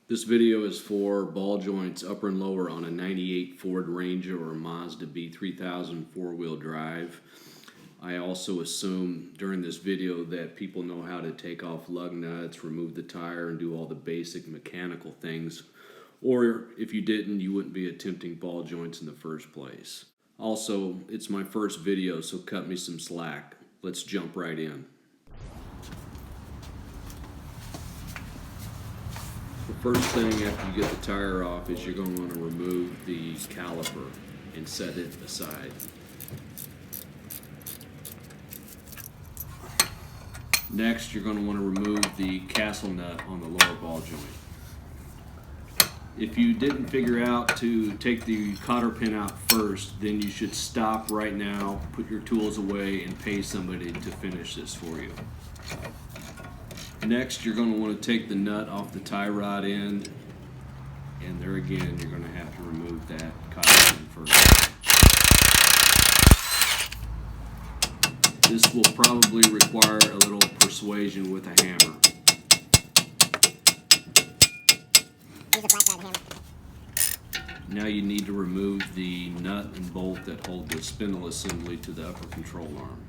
This video is for ball joints upper and lower on a 98 Ford Ranger or a Mazda B3000 four-wheel drive. I also assume during this video that people know how to take off lug nuts, remove the tire, and do all the basic mechanical things. Or if you didn't, you wouldn't be attempting ball joints in the first place. Also, it's my first video, so cut me some slack. Let's jump right in. The first thing after you get the tire off is you're going to want to remove the caliper and set it aside. Next, you're going to want to remove the castle nut on the lower ball joint. If you didn't figure out to take the cotter pin out first, then you should stop right now, put your tools away, and pay somebody to finish this for you. Next, you're going to want to take the nut off the tie rod end, and there again, you're going to have to remove that cotter pin first. This will probably require a little persuasion with a hammer. Use a flat side hammer. Now you need to remove the nut and bolt that hold the spindle assembly to the upper control arm.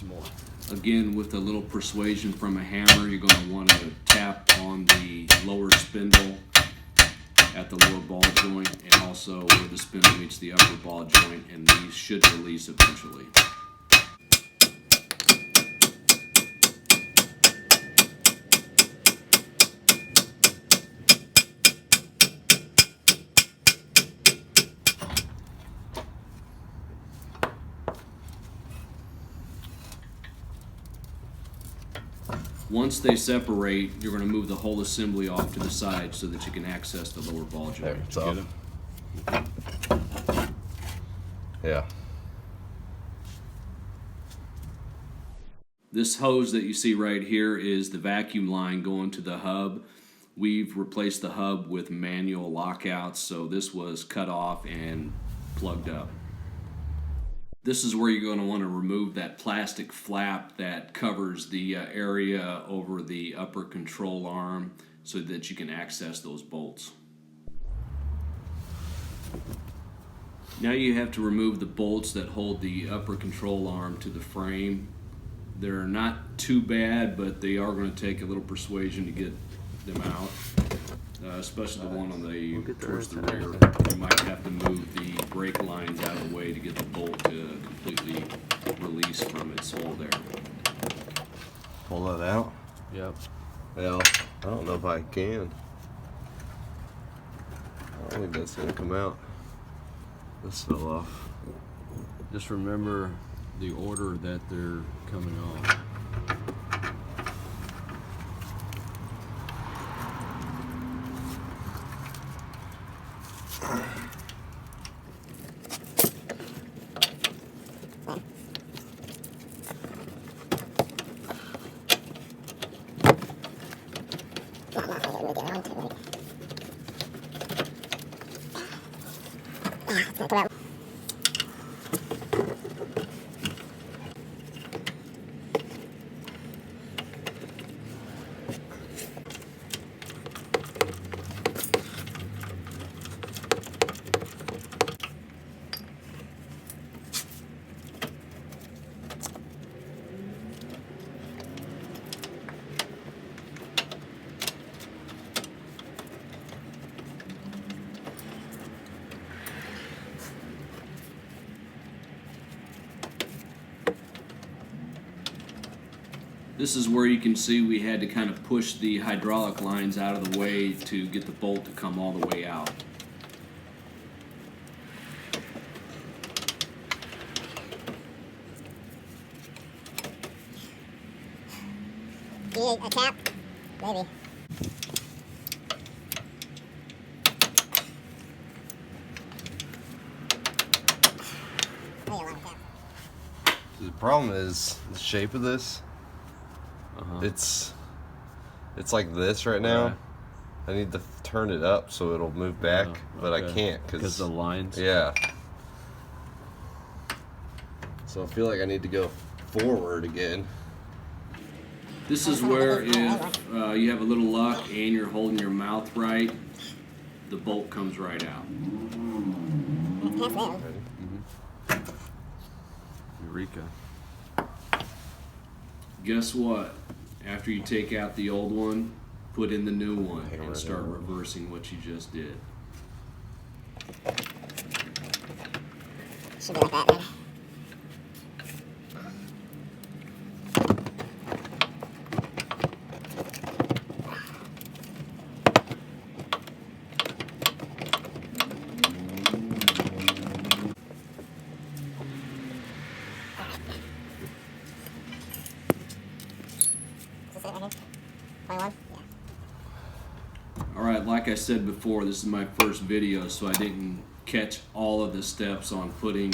More. Again, with a little persuasion from a hammer, you're going to want to tap on the lower spindle at the lower ball joint and also where the spindle meets the upper ball joint, and these should release eventually. Once they separate, you're going to move the whole assembly off to the side so that you can access the lower ball joint. There, it's up. Yeah. This hose that you see right here is the vacuum line going to the hub. We've replaced the hub with manual lockouts, so this was cut off and plugged up. This is where you're going to want to remove that plastic flap that covers the area over the upper control arm so that you can access those bolts. Now you have to remove the bolts that hold the upper control arm to the frame. They're not too bad, but they are going to take a little persuasion to get them out. Especially the one on the towards the rear. You might have to move the brake lines out of the way to get the bolt to completely release from its hole there. Pull that out? Yep. Well, I don't know if I can. I don't think that's gonna come out. This fell off. Just remember the order that they're coming off. This is where you can see we had to kind of push the hydraulic lines out of the way to get the bolt to come all the way out. Do you need a cap? Maybe. The problem is the shape of this. It's like this right now. Right. I need to turn it up so it'll move back, but I okay. can't Because the lines. Yeah. So I feel like I need to go forward again. This is where if you have a little luck and you're holding your mouth right, the bolt comes right out. Half there. Ready? Eureka. Guess what? After you take out the old one, put in the new one Hammer and it start in. reversing what you just did. Should be like that, man. Is this it right here? 21? Yeah. Alright, like I said before, this is my first video, so I didn't catch all of the steps on putting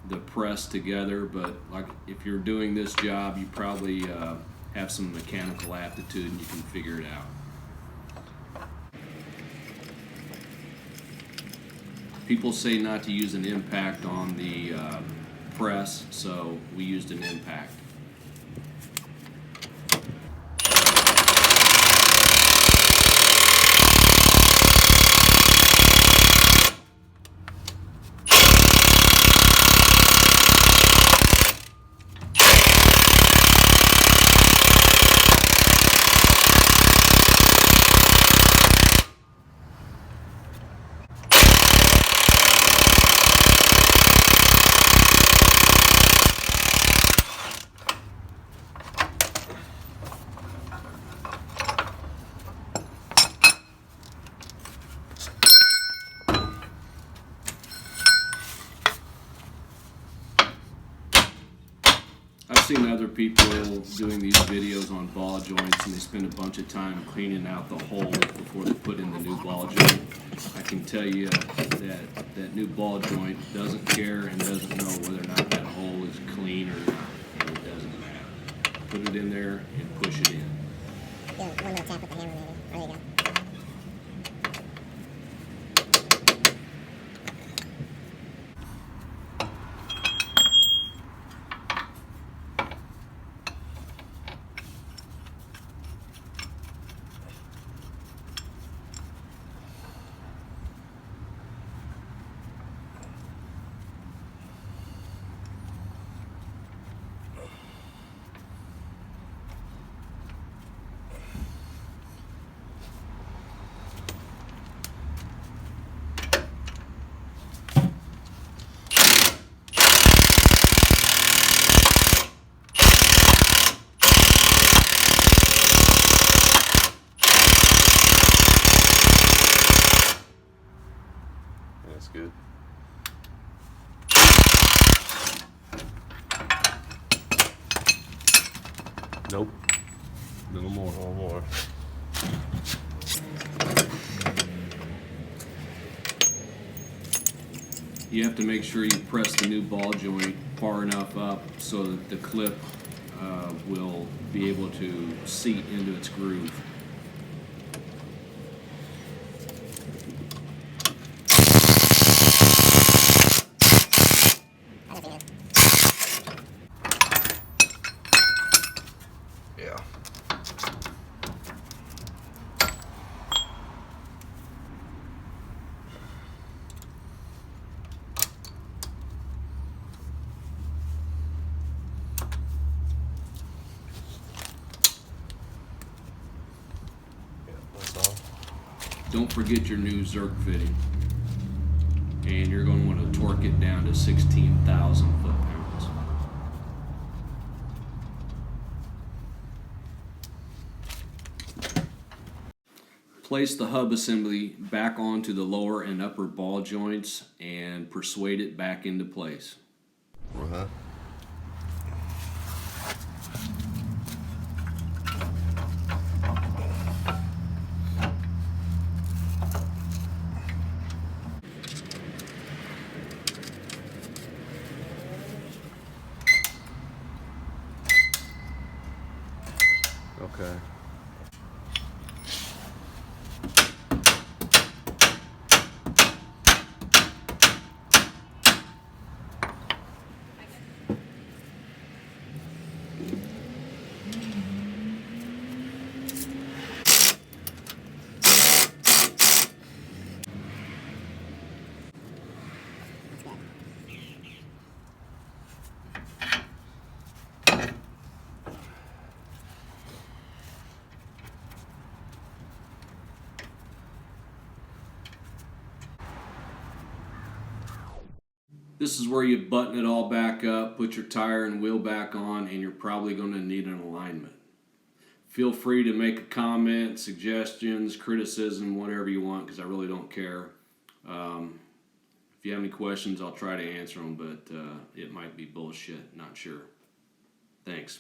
the press together, but like if you're doing this job, you probably have some mechanical aptitude and you can figure it out. People say not to use an impact on the press, so we used an impact. I've seen other people doing these videos on ball joints and they spend a bunch of time cleaning out the holes before they put in the new ball joint. I can tell you that that new ball joint doesn't care and doesn't know whether or not that hole is clean or not. And it doesn't matter. Put it in there and push it in. Yeah, one more tap with the hammer, maybe. Oh, there you go. That's good. Nope. Little more. One more. You have to make sure you press the new ball joint far enough up so that the clip will be able to seat into its groove. Other fingers. Yeah. That's all. Don't forget your new Zerk fitting. And you're going to want to torque it down to 16,000 foot-pounds. Place the hub assembly back onto the lower and upper ball joints and persuade it back into place. Uh-huh. Okay. This is where you button it all back up, put your tire and wheel back on, and you're probably going to need an alignment. Feel free to make a comment, suggestions, criticism, whatever you want, because I really don't care. If you have any questions, I'll try to answer them, but it might be bullshit. Not sure. Thanks.